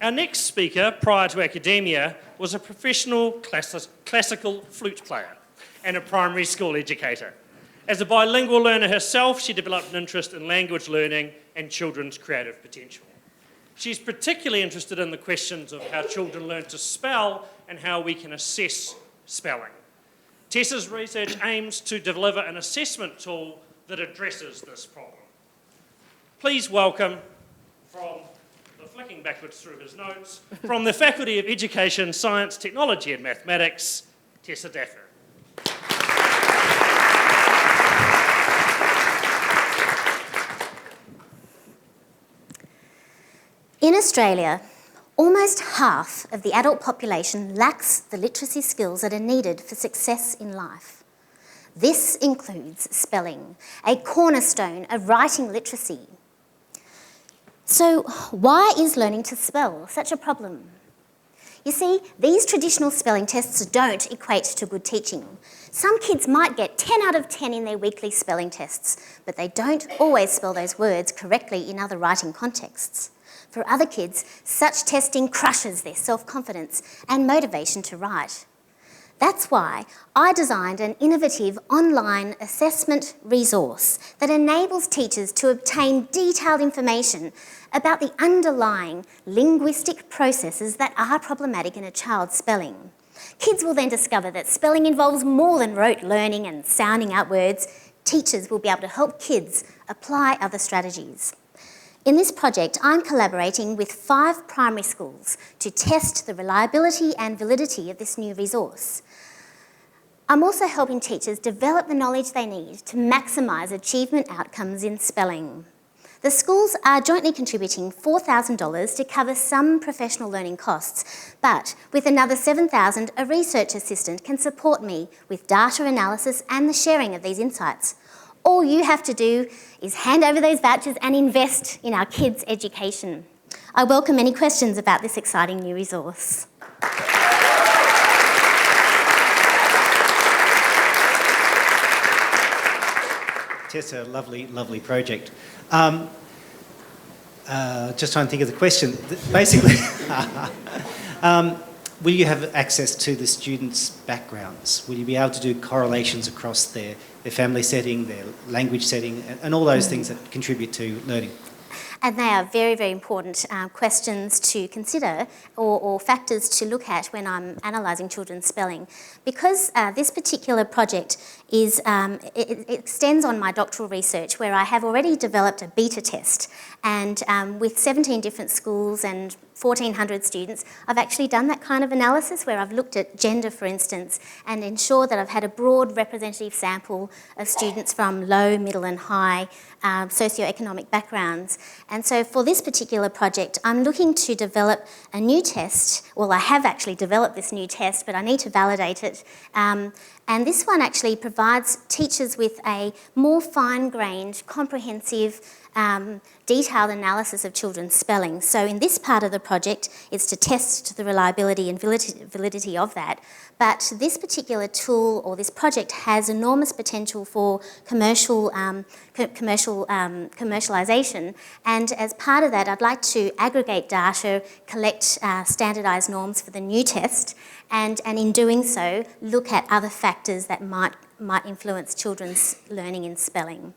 Our next speaker, prior to academia, was a professional classical flute player and a primary school educator. As a bilingual learner herself, she developed an interest in language learning and children's creative potential. She's particularly interested in the questions of how children learn to spell and how we can assess spelling. Tessa's research aims to deliver an assessment tool that addresses this problem. Please welcome, flicking backwards through his notes, from the Faculty of Education, Science, Technology and Mathematics, Tessa Daffern. In Australia, almost half of the adult population lacks the literacy skills that are needed for success in life. This includes spelling, a cornerstone of writing literacy. So why is learning to spell such a problem? You see, these traditional spelling tests don't equate to good teaching. Some kids might get 10 out of 10 in their weekly spelling tests, but they don't always spell those words correctly in other writing contexts. For other kids, such testing crushes their self-confidence and motivation to write. That's why I designed an innovative online assessment resource that enables teachers to obtain detailed information about the underlying linguistic processes that are problematic in a child's spelling. Kids will then discover that spelling involves more than rote learning and sounding out words. Teachers will be able to help kids apply other strategies. In this project, I'm collaborating with 5 primary schools to test the reliability and validity of this new resource. I'm also helping teachers develop the knowledge they need to maximise achievement outcomes in spelling. The schools are jointly contributing $4,000 to cover some professional learning costs, but with another $7,000, a research assistant can support me with data analysis and the sharing of these insights. All you have to do is hand over those vouchers and invest in our kids' education. I welcome any questions about this exciting new resource. Tessa, lovely project. Just trying to think of the question. Basically, will you have access to the students' backgrounds? Will you be able to do correlations across their family setting, their language setting, and all those things that contribute to learning? And they are very, very important questions to consider or factors to look at when I'm analysing children's spelling. Because this particular project is, it extends on my doctoral research where I have already developed a beta test, and with 17 different schools and 1,400 students, I've actually done that kind of analysis where I've looked at gender, for instance, and ensured that I've had a broad representative sample of students from low, middle and high socioeconomic backgrounds. And so for this particular project, I'm looking to develop a new test. Well, I have actually developed this new test, but I need to validate it. And this one actually provides teachers with a more fine-grained, comprehensive, detailed analysis of children's spelling. So in this part of the project, it's to test the reliability and validity of that. But this particular tool or this project has enormous potential for commercialisation. And as part of that, I'd like to aggregate data, collect standardised norms for the new test, and in doing so, look at other factors that might influence children's learning in spelling.